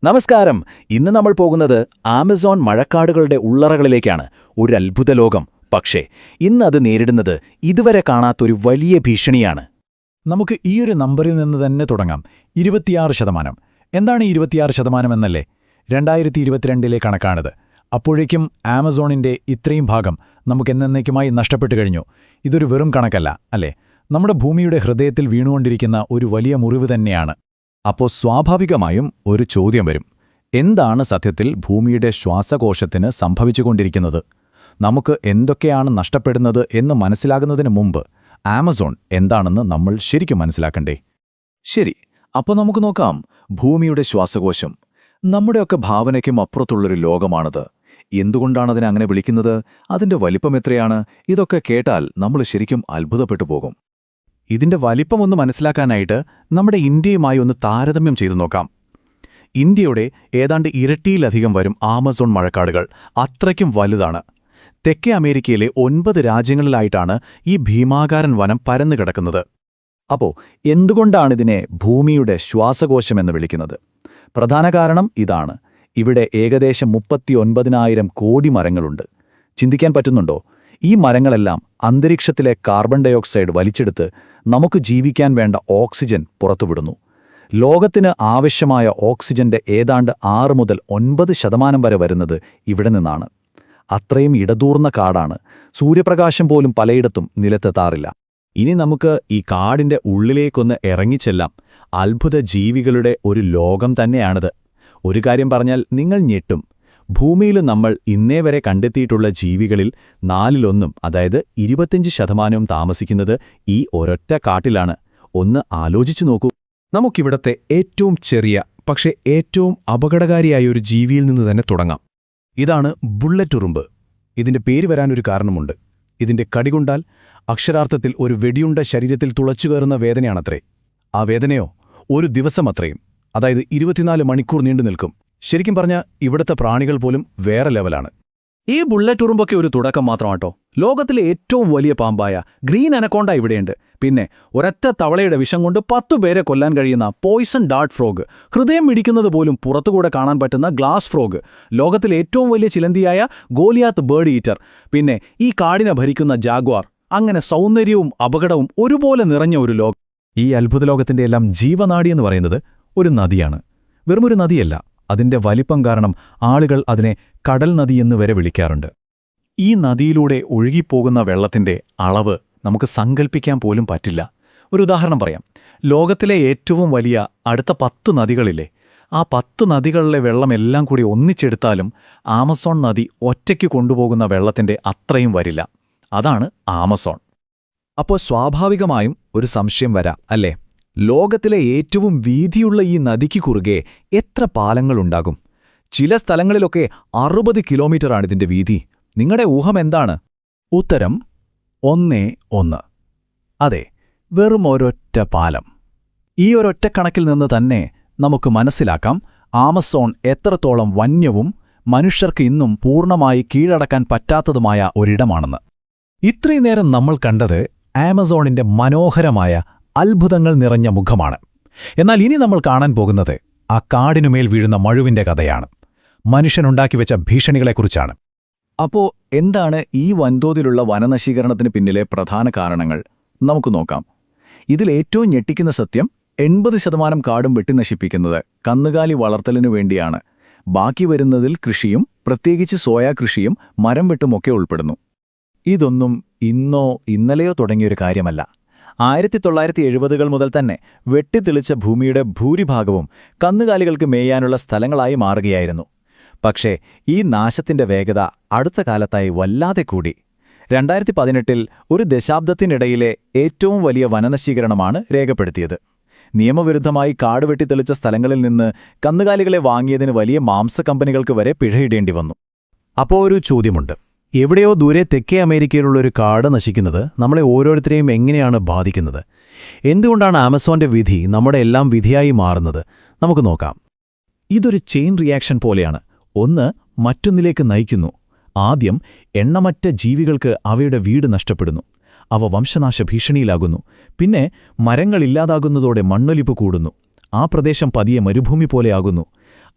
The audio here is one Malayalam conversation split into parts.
നമസ്കാരം. ഇന്ന് നമ്മൾ പോകുന്നത് ആമസോൺ മഴക്കാടുകളുടെ ഉള്ളറകളിലേക്കാണ്. ഒരു അത്ഭുത ലോകം. പക്ഷേ ഇന്നത് നേരിടുന്നത് ഇതുവരെ കാണാത്തൊരു വലിയ ഭീഷണിയാണ്. നമുക്ക് ഈയൊരു നമ്പറിൽ നിന്ന് തന്നെ തുടങ്ങാം. 26%. എന്താണ് 26% എന്നല്ലേ? 2022 കണക്കാണിത്. അപ്പോഴേക്കും ആമസോണിന്റെ ഇത്രയും ഭാഗം നമുക്കെന്നേക്കുമായി നഷ്ടപ്പെട്ടു കഴിഞ്ഞു. ഇതൊരു വെറും കണക്കല്ല, അല്ലേ? നമ്മുടെ ഭൂമിയുടെ ഹൃദയത്തിൽ വീണുകൊണ്ടിരിക്കുന്ന ഒരു വലിയ മുറിവ് തന്നെയാണ്. അപ്പോൾ സ്വാഭാവികമായും ഒരു ചോദ്യം വരും. എന്താണ് സത്യത്തിൽ ഭൂമിയുടെ ശ്വാസകോശത്തിന് സംഭവിച്ചുകൊണ്ടിരിക്കുന്നത്? നമുക്ക് എന്തൊക്കെയാണ് നഷ്ടപ്പെടുന്നത് എന്ന് മനസ്സിലാകുന്നതിന് മുമ്പ് ആമസോൺ എന്താണെന്ന് നമ്മൾ ശരിക്കും മനസ്സിലാക്കണ്ടേ? ശരി, അപ്പോൾ നമുക്ക് നോക്കാം. ഭൂമിയുടെ ശ്വാസകോശം നമ്മുടെയൊക്കെ ഭാവനയ്ക്കും അപ്പുറത്തുള്ളൊരു ലോകമാണത്. എന്തുകൊണ്ടാണതിനെ അങ്ങനെ വിളിക്കുന്നത്? അതിന്റെ വലിപ്പം എത്രയാണ്? ഇതൊക്കെ കേട്ടാൽ നമ്മൾ ശരിക്കും അത്ഭുതപ്പെട്ടു പോകും. ഇതിന്റെ വലിപ്പമൊന്ന് മനസ്സിലാക്കാനായിട്ട് നമ്മുടെ ഇന്ത്യയുമായി ഒന്ന് താരതമ്യം ചെയ്തു നോക്കാം. ഇന്ത്യയുടെ ഏതാണ്ട് ഇരട്ടിയിലധികം വരും ആമസോൺ മഴക്കാടുകൾ. അത്രയ്ക്കും വലുതാണ്. തെക്കേ അമേരിക്കയിലെ 9 രാജ്യങ്ങളിലായിട്ടാണ് ഈ ഭീമാകാരൻ വനം പരന്നു കിടക്കുന്നത്. അപ്പോൾ എന്തുകൊണ്ടാണിതിനെ ഭൂമിയുടെ ശ്വാസകോശമെന്ന് വിളിക്കുന്നത്? പ്രധാന കാരണം ഇതാണ്. ഇവിടെ ഏകദേശം 39,000 കോടി മരങ്ങളുണ്ട്. ചിന്തിക്കാൻ പറ്റുന്നുണ്ടോ? ഈ മരങ്ങളെല്ലാം അന്തരീക്ഷത്തിലെ കാർബൺ ഡയോക്സൈഡ് വലിച്ചെടുത്ത് നമുക്ക് ജീവിക്കാൻ വേണ്ട ഓക്സിജൻ പുറത്തുവിടുന്നു. ലോകത്തിന് ആവശ്യമായ ഓക്സിജന്റെ ഏതാണ്ട് 6 മുതൽ 9% വരെ വരുന്നത് ഇവിടെ നിന്നാണ്. അത്രയും ഇടതൂർന്ന കാടാണ്. സൂര്യപ്രകാശം പോലും പലയിടത്തും നിലത്തെത്താറില്ല. ഇനി നമുക്ക് ഈ കാടിന്റെ ഉള്ളിലേക്കൊന്ന് ഇറങ്ങിച്ചെല്ലാം. അത്ഭുത ജീവികളുടെ ഒരു ലോകം തന്നെയാണിത്. ഒരു കാര്യം പറഞ്ഞാൽ നിങ്ങൾ ഞെട്ടും. ഭൂമിയിൽ നമ്മൾ ഇന്നേവരെ കണ്ടെത്തിയിട്ടുള്ള ജീവികളിൽ 4-1, അതായത് 25% താമസിക്കുന്നത് ഈ ഒരൊറ്റ കാട്ടിലാണ്. ഒന്ന് ആലോചിച്ചു നോക്കൂ. നമുക്കിവിടത്തെ ഏറ്റവും ചെറിയ പക്ഷേ ഏറ്റവും അപകടകാരിയായ ഒരു ജീവിയിൽ നിന്ന് തന്നെ തുടങ്ങാം. ഇതാണ് ബുള്ളറ്റ് ഉറുമ്പ്. ഇതിന്റെ പേര് വരാനൊരു കാരണമുണ്ട്. ഇതിന്റെ കടികൊണ്ടാൽ അക്ഷരാർത്ഥത്തിൽ ഒരു വെടിയുണ്ട ശരീരത്തിൽ തുളച്ചുകയറുന്ന വേദനയാണത്രേ. ആ വേദനയോ ഒരു ദിവസമത്രയും, അതായത് 24 മണിക്കൂർ നീണ്ടു നിൽക്കും. ശരിക്കും പറഞ്ഞാൽ ഇവിടുത്തെ പ്രാണികൾ പോലും വേറെ ലെവലാണ്. ഈ ബുള്ളറ്റ് ഉറുമ്പൊക്കെ ഒരു തുടക്കം മാത്രമാട്ടോ. ലോകത്തിലെ ഏറ്റവും വലിയ പാമ്പായ ഗ്രീൻ അനക്കോണ്ട ഇവിടെയുണ്ട്. പിന്നെ ഒരൊറ്റ തവളയുടെ വിഷം കൊണ്ട് 10 പേരെ കൊല്ലാൻ കഴിയുന്ന പോയ്സൺ ഡാർട്ട് ഫ്രോഗ്, ഹൃദയം ഇടിക്കുന്നത് പോലും പുറത്തുകൂടെ കാണാൻ പറ്റുന്ന ഗ്ലാസ് ഫ്രോഗ്, ലോകത്തിലെ ഏറ്റവും വലിയ ചിലന്തിയായ ഗോലിയാത്ത് ബേർഡ് ഈറ്റർ, പിന്നെ ഈ കാടിനെ ഭരിക്കുന്ന ജാഗ്വാർ. അങ്ങനെ സൗന്ദര്യവും അപകടവും ഒരുപോലെ നിറഞ്ഞ ഒരു ലോകം. ഈ അത്ഭുത ലോകത്തിന്റെ എല്ലാം ജീവനാഡിയെന്ന് പറയുന്നത് ഒരു നദിയാണ്. വെറുമൊരു നദിയല്ല. അതിന്റെ വലിപ്പം കാരണം ആളുകൾ അതിനെ കടൽ നദിയെന്ന് വരെ വിളിക്കാറുണ്ട്. ഈ നദിയിലൂടെ ഒഴുകിപ്പോകുന്ന വെള്ളത്തിന്റെ അളവ് നമുക്ക് സങ്കൽപ്പിക്കാൻ പോലും പറ്റില്ല. ഒരു ഉദാഹരണം പറയാം. ലോകത്തിലെ ഏറ്റവും വലിയ അടുത്ത 10 നദികളില്ലേ, ആ 10 നദികളിലെ വെള്ളമെല്ലാം കൂടി ഒന്നിച്ചെടുത്താലും ആമസോൺ നദി ഒറ്റയ്ക്ക് കൊണ്ടുപോകുന്ന വെള്ളത്തിന്റെ അത്രയും വരില്ല. അതാണ് ആമസോൺ. അപ്പോൾ സ്വാഭാവികമായും ഒരു സംശയം വരാം, അല്ലേ? ലോകത്തിലെ ഏറ്റവും വീതിയുള്ള ഈ നദിക്ക് കുറുകെ എത്ര പാലങ്ങളുണ്ടാകും? ചില സ്ഥലങ്ങളിലൊക്കെ 60 കിലോമീറ്ററാണിതിന്റെ വീതി. നിങ്ങളുടെ ഊഹം എന്താണ്? ഉത്തരം 1. അതെ, വെറും ഒരൊറ്റ പാലം. ഈ ഒരൊറ്റക്കണക്കിൽ നിന്ന് തന്നെ നമുക്ക് മനസ്സിലാക്കാം ആമസോൺ എത്രത്തോളം വന്യവും മനുഷ്യർക്ക് ഇന്നും പൂർണ്ണമായി കീഴടക്കാൻ പറ്റാത്തതുമായ ഒരിടമാണെന്ന്. ഇത്രയും നേരം നമ്മൾ കണ്ടത് ആമസോണിന്റെ മനോഹരമായ അത്ഭുതങ്ങൾ നിറഞ്ഞ മുഖമാണ്. എന്നാൽ ഇനി നമ്മൾ കാണാൻ പോകുന്നത് ആ കാടിനുമേൽ വീഴുന്ന മഴുവിന്റെ കഥയാണ്. മനുഷ്യനുണ്ടാക്കിവെച്ച ഭീഷണികളെക്കുറിച്ചാണ്. അപ്പോൾ എന്താണ് ഈ വൻതോതിലുള്ള വനനശീകരണത്തിന് പിന്നിലെ പ്രധാന കാരണങ്ങൾ? നമുക്ക് നോക്കാം. ഇതിലേറ്റവും ഞെട്ടിക്കുന്ന സത്യം, 80% കാടും വെട്ടിനശിപ്പിക്കുന്നത് കന്നുകാലി വളർത്തലിനു വേണ്ടിയാണ്. ബാക്കി വരുന്നതിൽ കൃഷിയും, പ്രത്യേകിച്ച് സോയാ കൃഷിയും മരം വെട്ടുമൊക്കെ ഉൾപ്പെടുന്നു. ഇതൊന്നും ഇന്നോ ഇന്നലെയോ തുടങ്ങിയൊരു കാര്യമല്ല. 1970കൾ മുതൽ തന്നെ വെട്ടിത്തെളിച്ച ഭൂമിയുടെ ഭൂരിഭാഗവും കന്നുകാലികൾക്ക് മേയാനുള്ള സ്ഥലങ്ങളായി മാറുകയായിരുന്നു. പക്ഷേ ഈ നാശത്തിന്റെ വേഗത അടുത്ത കാലത്തായി വല്ലാതെ കൂടി. 2018-ൽ ഒരു ദശാബ്ദത്തിനിടയിലെ ഏറ്റവും വലിയ വനനശീകരണമാണ് രേഖപ്പെടുത്തിയത്. നിയമവിരുദ്ധമായി കാട് വെട്ടിത്തെളിച്ച സ്ഥലങ്ങളിൽ നിന്ന് കന്നുകാലികളെ വാങ്ങിയതിന് വലിയ മാംസക്കമ്പനികൾക്ക് വരെ പിഴയിടേണ്ടി വന്നു. അപ്പോൾ ഒരു ചോദ്യമുണ്ട്. എവിടെയോ ദൂരെ തെക്കേ അമേരിക്കയിലുള്ളൊരു കാട് നശിക്കുന്നത് നമ്മളെ ഓരോരുത്തരെയും എങ്ങനെയാണ് ബാധിക്കുന്നത്? എന്തുകൊണ്ടാണ് ആമസോന്റെ വിധി നമ്മുടെ എല്ലാം വിധിയായി മാറുന്നത്? നമുക്ക് നോക്കാം. ഇതൊരു ചെയിൻ റിയാക്ഷൻ പോലെയാണ്. ഒന്ന് മറ്റൊന്നിലേക്ക് നയിക്കുന്നു. ആദ്യം എണ്ണമറ്റ ജീവികൾക്ക് അവയുടെ വീട് നഷ്ടപ്പെടുന്നു. അവ വംശനാശ ഭീഷണിയിലാകുന്നു. പിന്നെ മരങ്ങളില്ലാതാകുന്നതോടെ മണ്ണൊലിപ്പ് കൂടുന്നു. ആ പ്രദേശം പതിയെ മരുഭൂമി പോലെയാകുന്നു.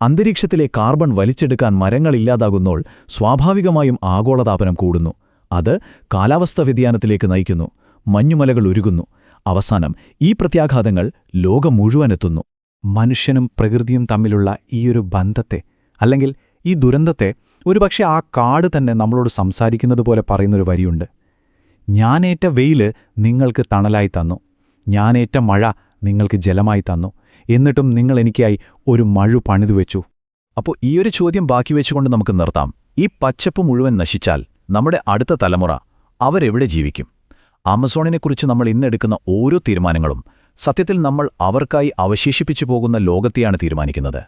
അന്തരീക്ഷത്തിലെ കാർബൺ വലിച്ചെടുക്കാൻ മരങ്ങളില്ലാതാകുമ്പോൾ സ്വാഭാവികമായും ആഗോളതാപനം കൂടുന്നു. അത് കാലാവസ്ഥാ വ്യതിയാനത്തിലേക്ക് നയിക്കുന്നു. മഞ്ഞുമലകൾ ഉരുകുന്നു. അവസാനം ഈ പ്രത്യാഘാതങ്ങൾ ലോകം മുഴുവനെത്തുന്നു. മനുഷ്യനും പ്രകൃതിയും തമ്മിലുള്ള ഈയൊരു ബന്ധത്തെ, അല്ലെങ്കിൽ ഈ ദുരന്തത്തെ, ഒരുപക്ഷെ ആ കാട് തന്നെ നമ്മളോട് സംസാരിക്കുന്നതുപോലെ പറയുന്നൊരു വരിയുണ്ട്. ഞാനേറ്റ വെയില് നിങ്ങൾക്ക് തണലായി തന്നു, ഞാനേറ്റ മഴ നിങ്ങൾക്ക് ജലമായി തന്നു, എന്നിട്ടും നിങ്ങൾ എനിക്കായി ഒരു മഴു പണിതുവെച്ചു. അപ്പോൾ ഈയൊരു ചോദ്യം ബാക്കി വെച്ചുകൊണ്ട് നമുക്ക് നിർത്താം. ഈ പച്ചപ്പ് മുഴുവൻ നശിച്ചാൽ നമ്മുടെ അടുത്ത തലമുറ അവരെവിടെ ജീവിക്കും? ആമസോണിനെക്കുറിച്ച് നമ്മൾ ഇന്നെടുക്കുന്ന ഓരോ തീരുമാനങ്ങളും സത്യത്തിൽ നമ്മൾ അവർക്കായി അവശേഷിപ്പിച്ചു പോകുന്ന ലോകത്തെയാണ് തീരുമാനിക്കുന്നത്.